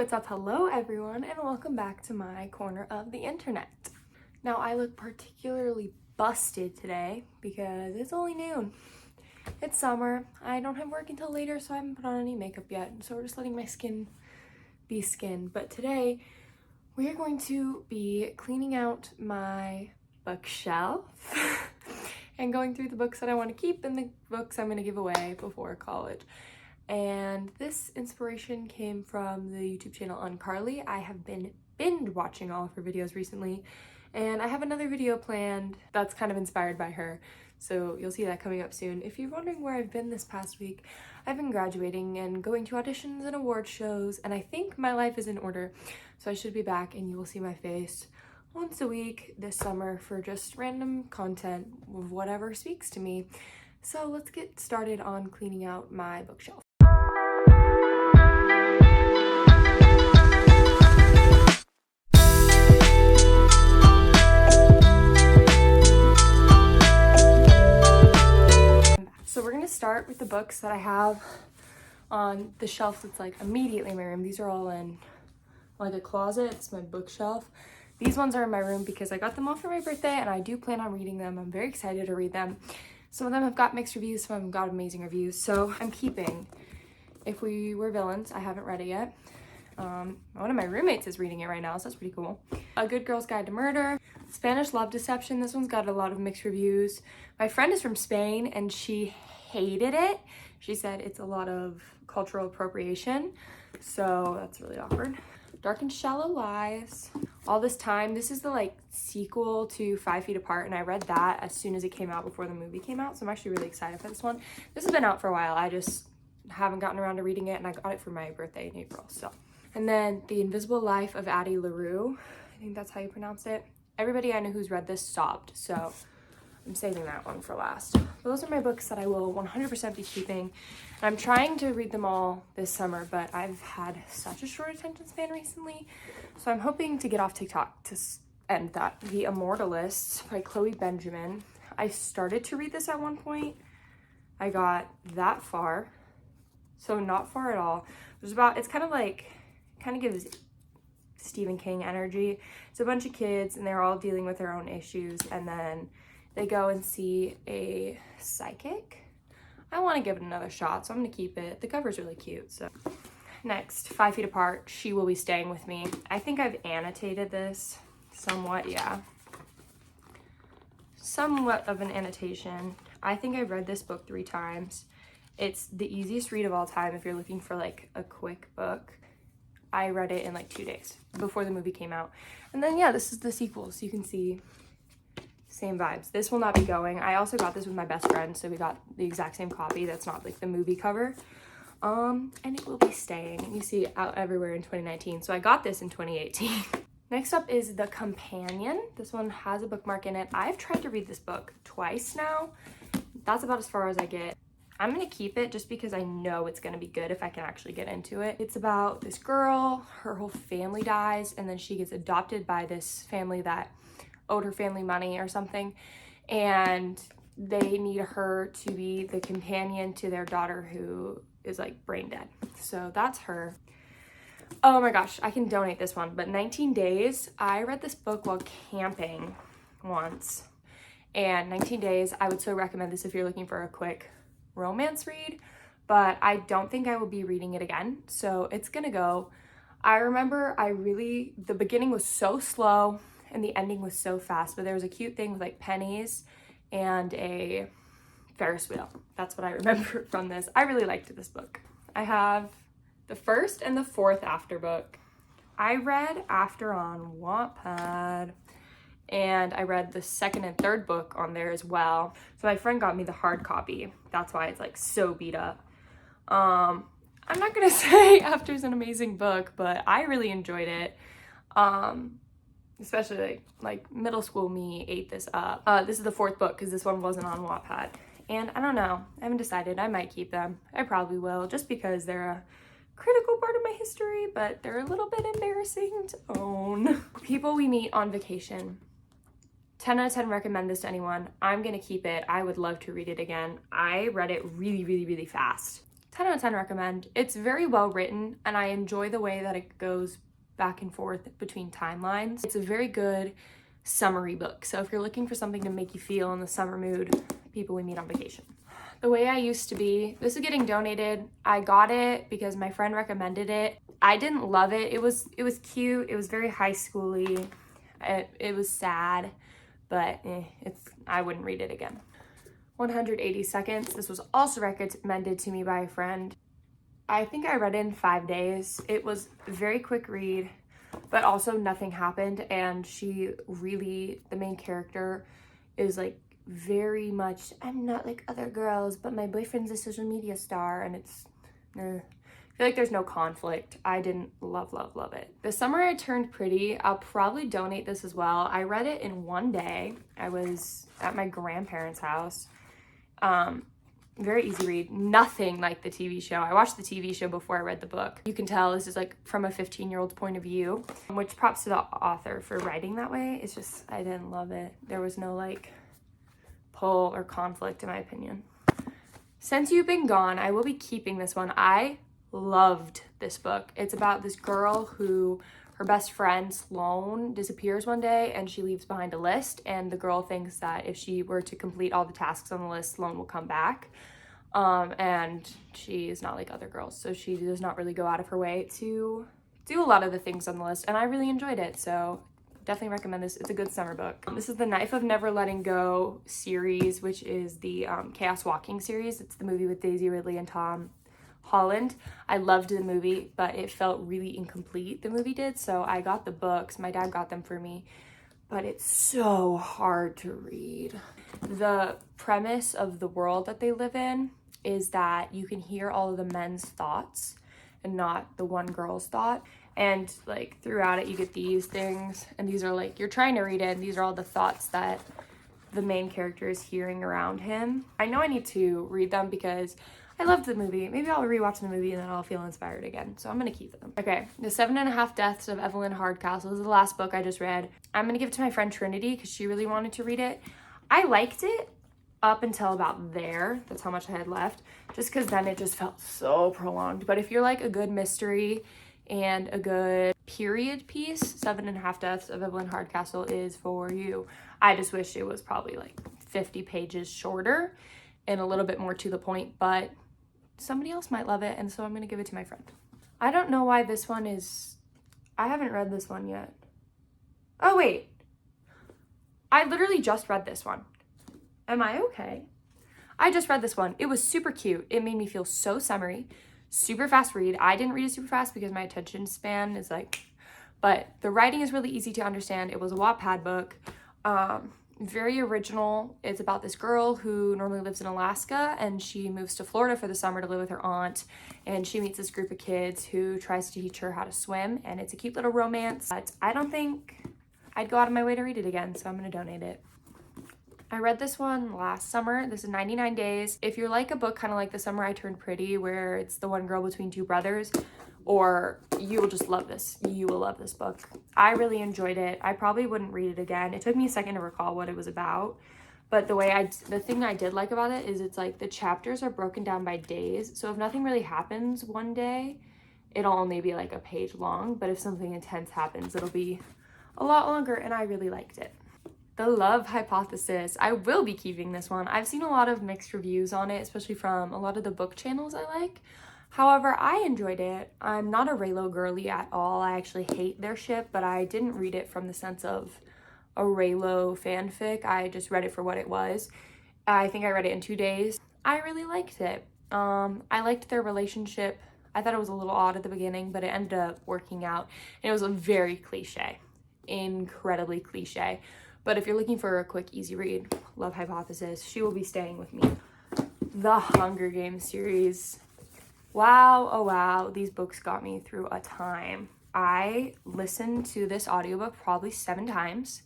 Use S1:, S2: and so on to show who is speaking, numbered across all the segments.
S1: what's up? Hello everyone, and welcome back to my corner of the internet. Now I look particularly busted today because it's only noon. It's summer. I don't have work until later, so I haven't put on any makeup yet, so we're just letting my skin be skin. But today we are going to be cleaning out my bookshelf and going through the books that I want to keep and the books I'm going to give away before college. And this inspiration came from the YouTube channel Carly. I have been binge watching all of her videos recently, and I have another video planned that's kind of inspired by her, so you'll see that coming up soon. If you're wondering where I've been this past week, I've been graduating and going to auditions and award shows, and I think my life is in order, so I should be back and you will see my face once a week this summer for just random content of whatever speaks to me. So let's get started on cleaning out my bookshelf. So we're gonna start with the books that I have on the shelf that's like immediately in my room. These are all in like a closet. It's my bookshelf. These ones are in my room because I got them all for my birthday and I do plan on reading them. I'm very excited to read them. Some of them have got mixed reviews, some of them have got amazing reviews. So I'm keeping If We Were Villains. I haven't read it yet. One of my roommates is reading it right now, so that's pretty cool. A Good Girl's Guide to Murder. Spanish Love Deception. This one's got a lot of mixed reviews. My friend is from Spain and she hated it. She said it's a lot of cultural appropriation, so that's really awkward. Dark and Shallow Lies. All This Time. This is the like sequel to 5 Feet Apart, and I read that as soon as it came out before the movie came out, so I'm actually really excited for this one. This has been out for a while. I just haven't gotten around to reading it, and I got it for my birthday in April. So, and then The Invisible Life of Addie LaRue. I think that's how you pronounce it. Everybody I know who's read this stopped, so I'm saving that one for last. Those are my books that I will 100% be keeping. And I'm trying to read them all this summer, but I've had such a short attention span recently, so I'm hoping to get off TikTok to end that. The Immortalists by Chloe Benjamin. I started to read this at one point. I got that far, so not far at all. It's kind of gives Stephen King energy. It's a bunch of kids and they're all dealing with their own issues, and then they go and see a psychic. I want to give it another shot, so I'm going to keep it. The cover's really cute. So next, 5 Feet Apart, She Will Be Staying With Me. I think I've annotated this somewhat, yeah. Somewhat of an annotation. I think I've read this book 3 times. It's the easiest read of all time if you're looking for like a quick book. I read it in like 2 days before the movie came out. And then yeah, this is the sequel, so you can see same vibes. This will not be going. I also got this with my best friend, so we got the exact same copy. That's not like the movie cover. And it will be staying. You see it out everywhere in 2019. So I got this in 2018. Next up is The Companion. This one has a bookmark in it. I've tried to read this book twice now. That's about as far as I get. I'm gonna keep it just because I know it's gonna be good if I can actually get into it. It's about this girl, her whole family dies, and then she gets adopted by this family that owed her family money or something, and they need her to be the companion to their daughter who is like brain dead. So that's her. Oh my gosh, I can donate this one, but 19 Days. I read this book while camping once, and 19 Days, I would so recommend this if you're looking for a quick romance read, but I don't think I will be reading it again, so it's gonna go. I remember the beginning was so slow and the ending was so fast, but there was a cute thing with like pennies and a Ferris wheel. That's what I remember from this. I really liked this book. I have the first and the fourth After book. I read After on Wattpad, and I read the second and third book on there as well. So my friend got me the hard copy. That's why it's like so beat up. I'm not gonna say After's an amazing book, but I really enjoyed it. Especially like middle school me ate this up. This is the fourth book because this one wasn't on Wattpad. And I don't know, I haven't decided. I might keep them. I probably will, just because they're a critical part of my history, but they're a little bit embarrassing to own. People We Meet on Vacation. 10 out of 10 recommend this to anyone. I'm gonna keep it. I would love to read it again. I read it really, really, really fast. 10 out of 10 recommend. It's very well written, and I enjoy the way that it goes back and forth between timelines. It's a very good summery book. So if you're looking for something to make you feel in the summer mood, People We Meet on Vacation. The Way I Used to Be. This is getting donated. I got it because my friend recommended it. I didn't love it. It was cute. It was very high schooly. It was sad, but I wouldn't read it again. 180 Seconds. This was also recommended to me by a friend. I think I read it in 5 days. It was a very quick read, but also nothing happened. And the main character is like very much, I'm not like other girls, but my boyfriend's a social media star, and it's, I feel like there's no conflict. I didn't love it. The Summer I Turned Pretty, I'll probably donate this as well. I read it in 1 day. I was at my grandparents' house. Very easy read. Nothing like the TV show. I watched the TV show before I read the book. You can tell this is like from a 15-year-old's point of view, which props to the author for writing that way. It's just, I didn't love it. There was no like pull or conflict in my opinion. Since You've Been Gone, I will be keeping this one. I loved this book. It's about this girl who, her best friend Sloane disappears one day and she leaves behind a list, and the girl thinks that if she were to complete all the tasks on the list, Sloane will come back. And she is not like other girls, so she does not really go out of her way to do a lot of the things on the list, and I really enjoyed it, so definitely recommend this. It's a good summer book. This is the Knife of Never Letting Go series, which is the Chaos Walking series. It's the movie with Daisy Ridley and Tom Holland. I loved the movie, but it felt really incomplete, the movie did, so I got the books. My dad got them for me, but it's so hard to read. The premise of the world that they live in is that you can hear all of the men's thoughts and not the one girl's thought, and like throughout it you get these things, and these are like, you're trying to read it and these are all the thoughts that the main character is hearing around him. I know I need to read them because I loved the movie. Maybe I'll rewatch the movie and then I'll feel inspired again. So I'm gonna keep them. Okay, The 7.5 Deaths of Evelyn Hardcastle. This is the last book I just read. I'm gonna give it to my friend Trinity because she really wanted to read it. I liked it up until about there. That's how much I had left. Just because then it just felt so prolonged. But if you're like a good mystery and a good period piece, 7.5 Deaths of Evelyn Hardcastle is for you. I just wish it was probably like 50 pages shorter and a little bit more to the point, but somebody else might love it, and so I'm gonna give it to my friend. I don't know why this one is, I haven't read this one yet. Oh wait, I literally just read this one. Am I okay? I just read this one. It was super cute. It made me feel so summery, super fast read. I didn't read it super fast because my attention span is like, but the writing is really easy to understand. It was a Wattpad book. Very original. It's about this girl who normally lives in Alaska and she moves to Florida for the summer to live with her aunt, and she meets this group of kids who tries to teach her how to swim, and it's a cute little romance. But I don't think I'd go out of my way to read it again, so I'm gonna donate it. I read this one last summer. This is 99 Days. If you're like a book kind of like The Summer I Turned Pretty, where it's the one girl between two brothers, or you will just love this. You will love this book. I really enjoyed it. I probably wouldn't read it again. It took me a second to recall what it was about, but the thing I did like about it is it's like the chapters are broken down by days. So if nothing really happens one day, it'll only be like a page long, but if something intense happens, it'll be a lot longer, and I really liked it. The Love Hypothesis. I will be keeping this one. I've seen a lot of mixed reviews on it, especially from a lot of the book channels I like. However, I enjoyed it. I'm not a Raylo girly at all. I actually hate their ship, but I didn't read it from the sense of a Raylo fanfic. I just read it for what it was. I think I read it in 2 days. I really liked it. I liked their relationship. I thought it was a little odd at the beginning, but it ended up working out. And it was a very cliche, incredibly cliche. But if you're looking for a quick, easy read, Love Hypothesis, she will be staying with me. The Hunger Games series. Wow, oh wow, these books got me through a time. I listened to this audiobook probably 7 times.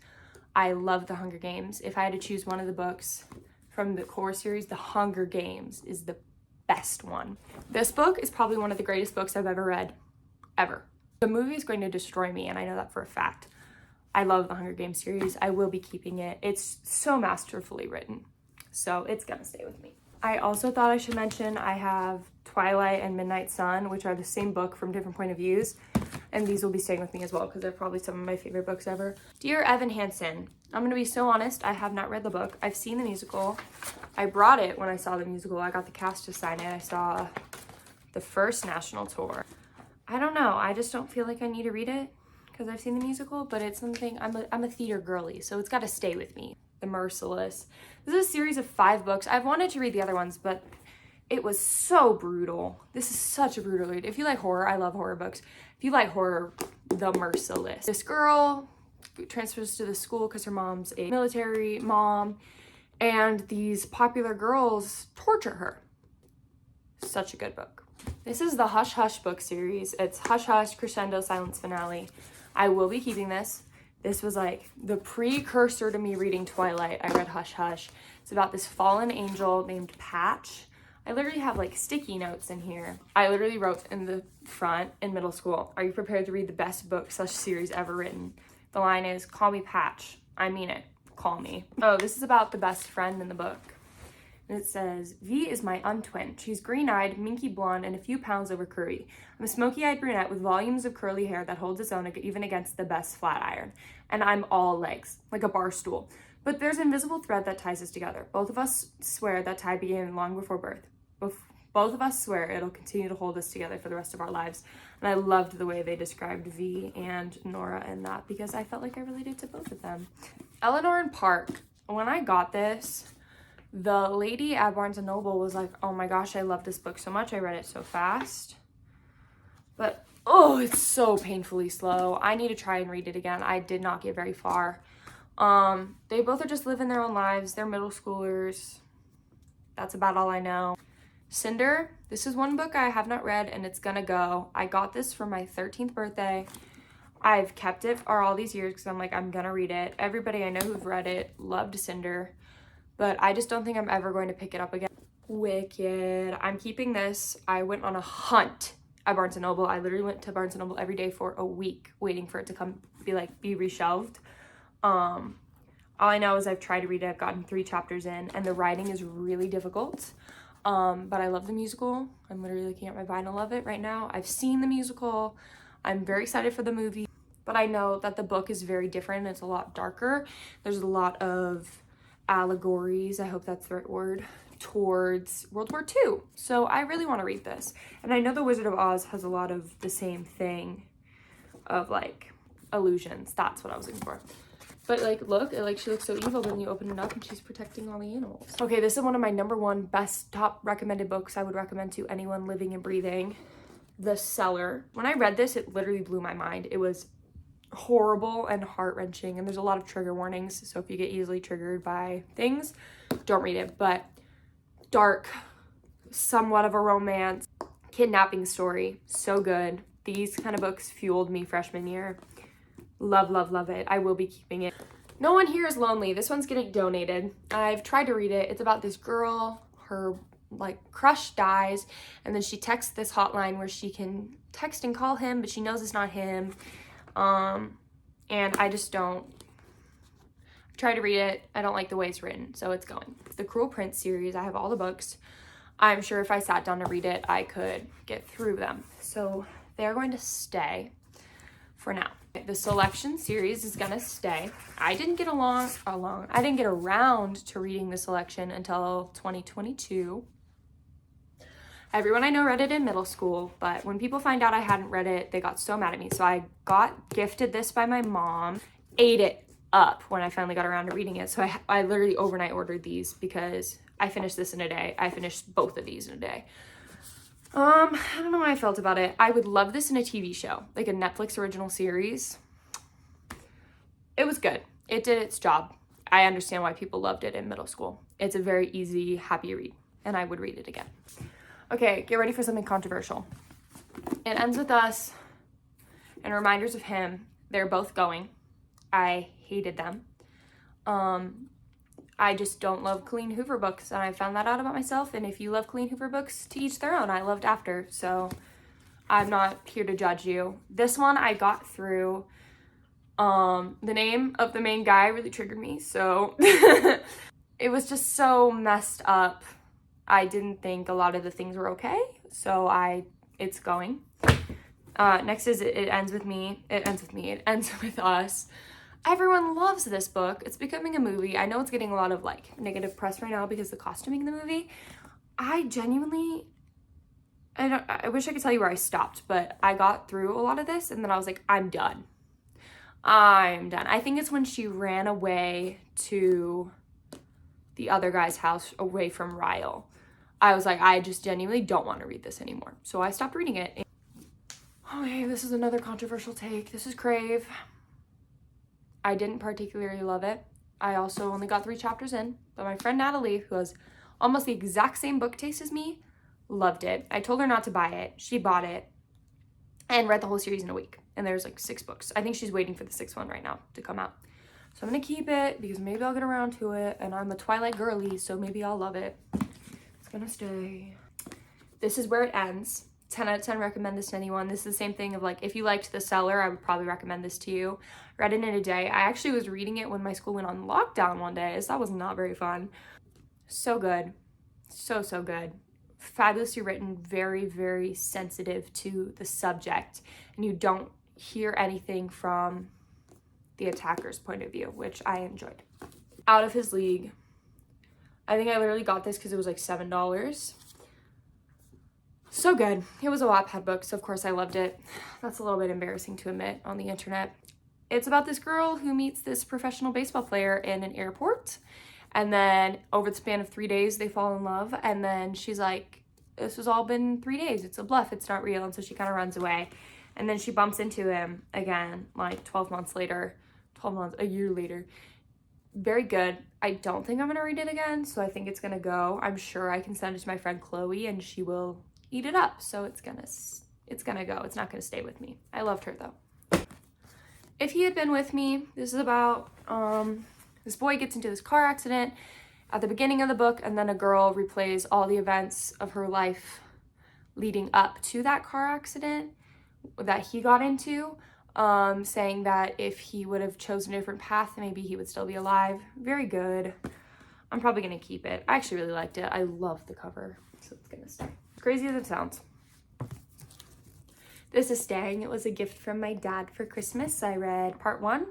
S1: I love The Hunger Games. If I had to choose one of the books from the core series, The Hunger Games is the best one. This book is probably one of the greatest books I've ever read, ever. The movie is going to destroy me, and I know that for a fact. I love the Hunger Games series. I will be keeping it. It's so masterfully written, so it's gonna stay with me. I also thought I should mention I have Twilight and Midnight Sun, which are the same book from different point of views. And these will be staying with me as well because they're probably some of my favorite books ever. Dear Evan Hansen, I'm going to be so honest, I have not read the book. I've seen the musical. I brought it when I saw the musical. I got the cast to sign it. I saw the first national tour. I don't know. I just don't feel like I need to read it because I've seen the musical, but it's something, I'm a theater girly, so it's got to stay with me. The Merciless. This is a series of 5 books. I've wanted to read the other ones, but it was so brutal. This is such a brutal read. If you like horror, I love horror books. If you like horror, The Merciless. This girl transfers to the school because her mom's a military mom, and these popular girls torture her. Such a good book. This is the Hush Hush book series. It's Hush Hush, Crescendo, Silence, Finale. I will be keeping this. This was like the precursor to me reading Twilight. I read Hush Hush. It's about this fallen angel named Patch. I literally have like sticky notes in here. I literally wrote in the front in middle school, "Are you prepared to read the best book / series ever written?" The line is, "Call me Patch. I mean it. Call me." Oh, this is about the best friend in the book. And it says, "V is my untwin. She's green-eyed, minky blonde, and a few pounds over curvy. I'm a smoky-eyed brunette with volumes of curly hair that holds its own even against the best flat iron. And I'm all legs, like a bar stool. But there's an invisible thread that ties us together. Both of us swear that tie began long before birth. Both of us swear it'll continue to hold us together for the rest of our lives." And I loved the way they described V and Nora in that because I felt like I related to both of them. Eleanor and Park. When I got this, the lady at Barnes & Noble was like, "Oh my gosh, I love this book so much. I read it so fast." But, oh, it's so painfully slow. I need to try and read it again. I did not get very far. They both are just living their own lives. They're middle schoolers. That's about all I know. Cinder. This is one book I have not read, and it's gonna go. I got this for my 13th birthday. I've kept it for all these years because I'm like, I'm gonna read it. Everybody I know who've read it loved Cinder, but I just don't think I'm ever going to pick it up again. Wicked. I'm keeping this. I went on a hunt at Barnes & Noble. I literally went to Barnes & Noble every day for a week waiting for it to come be reshelved. All I know is I've tried to read it. I've gotten 3 chapters in, and the writing is really difficult. But I love the musical. I'm literally looking at my vinyl of it right now. I've seen the musical. I'm very excited for the movie, but I know that the book is very different. It's a lot darker. There's a lot of allegories, I hope that's the right word, towards World War II. So I really want to read this. And I know The Wizard of Oz has a lot of the same thing of like illusions. That's what I was looking for. But like, look, she looks so evil, but then you open it up and she's protecting all the animals. Okay, this is one of my #1 best top recommended books I would recommend to anyone living and breathing. The Cellar. When I read this, it literally blew my mind. It was horrible and heart-wrenching, and there's a lot of trigger warnings, so if you get easily triggered by things, don't read it. But dark, somewhat of a romance, kidnapping story, so good. These kind of books fueled me freshman year. Love, love, love it. I will be keeping it. No One Here is Lonely. This one's getting donated. I've tried to read it. It's about this girl, her like crush dies, and then she texts this hotline where she can text and call him, but she knows it's not him. And I just don't try to read it. I don't like the way it's written, so it's going. The Cruel Prince series, I have all the books. I'm sure if I sat down to read it, I could get through them. So they're going to stay for now. The Selection series is gonna stay. I didn't get I didn't get around to reading The Selection until 2022. Everyone I know read it in middle school, but when people find out I hadn't read it, they got so mad at me. So I got gifted this by my mom, ate it up when I finally got around to reading it. So I literally overnight ordered these because I finished this in a day. I finished both of these in a day. I don't know how I felt about it. I would love this in a TV show, like a Netflix original series. It was good. It did its job. I understand why people loved it in middle school. It's a very easy, happy read, and I would read it again. Okay, get ready for something controversial. It ends with us and reminders of him. They're both going. I hated them. I just don't love Colleen Hoover books, and I found that out about myself. And if you love Colleen Hoover books, to each their own. I loved After, so I'm not here to judge you. This one I got through. The name of the main guy really triggered me, so it was just so messed up. I didn't think a lot of the things were okay, so it's going. Next is It Ends With Me. It Ends With Us. Everyone loves this book. It's becoming a movie. I know it's getting a lot of like negative press right now because the costuming in the movie. I genuinely, I wish I could tell you where I stopped, but I got through a lot of this and then I was like, I'm done. I think it's when she ran away to the other guy's house away from Ryle. I was like, I just genuinely don't want to read this anymore. So I stopped reading it. Okay, this is another controversial take. This is Crave. I didn't particularly love it. I also only got 3 chapters in, but my friend Natalie, who has almost the exact same book taste as me, loved it. I told her not to buy it. She bought it and read the whole series in a week. And there's like 6 books. I think she's waiting for the 6th one right now to come out. So I'm gonna keep it because maybe I'll get around to it, and I'm a Twilight girly, so maybe I'll love it. It's gonna stay. This is Where It Ends. 10 out of 10 recommend this to anyone. This is the same thing of like, if you liked The Cellar, I would probably recommend this to you. Read it in a day. I actually was reading it when my school went on lockdown one day, so that was not very fun. So good. So good. Fabulously written, very, very sensitive to the subject, and you don't hear anything from the attacker's point of view, which I enjoyed. Out of His League. I think I literally got this because it was like $7. So good. It was a Wattpad book, so of course I loved it. That's a little bit embarrassing to admit on the internet. It's about this girl who meets this professional baseball player in an airport, and then over the span of 3 days they fall in love, and then she's like, this has all been 3 days, it's a bluff, it's not real, and so she kind of runs away. And then she bumps into him again, like 12 months later, a year later. Very good. I don't think I'm gonna read it again, so I think it's gonna go. I'm sure I can send it to my friend Chloe and she will eat it up, so it's gonna go. It's not gonna stay with me. I loved her though. If He Had Been With Me, this is about this boy gets into this car accident at the beginning of the book, and then a girl replays all the events of her life leading up to that car accident that he got into, saying that if he would have chosen a different path, maybe he would still be alive. Very good. I'm probably gonna keep it. I actually really liked it. I love the cover, so it's gonna stay. As crazy as it sounds. This is staying. It was a gift from my dad for Christmas. I read part 1.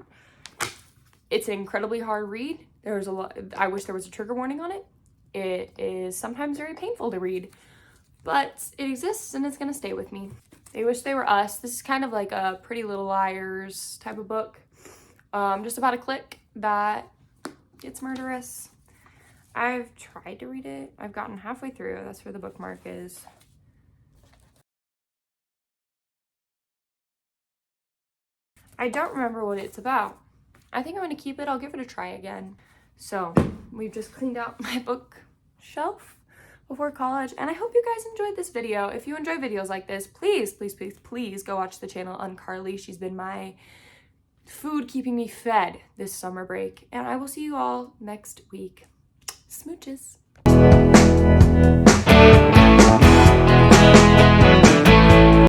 S1: It's an incredibly hard read. There's a lot. I wish there was a trigger warning on it. It is sometimes very painful to read, but it exists and it's gonna stay with me. They Wish They Were Us. This is kind of like a Pretty Little Liars type of book. Just about a clique that gets murderous. I've tried to read it. I've gotten halfway through. That's where the bookmark is. I don't remember what it's about. I think I'm gonna keep it. I'll give it a try again. So we've just cleaned out my bookshelf before college, and I hope you guys enjoyed this video. If you enjoy videos like this, please go watch the channel Uncarly. She's been my food keeping me fed this summer break, and I will see you all next week. Smooches.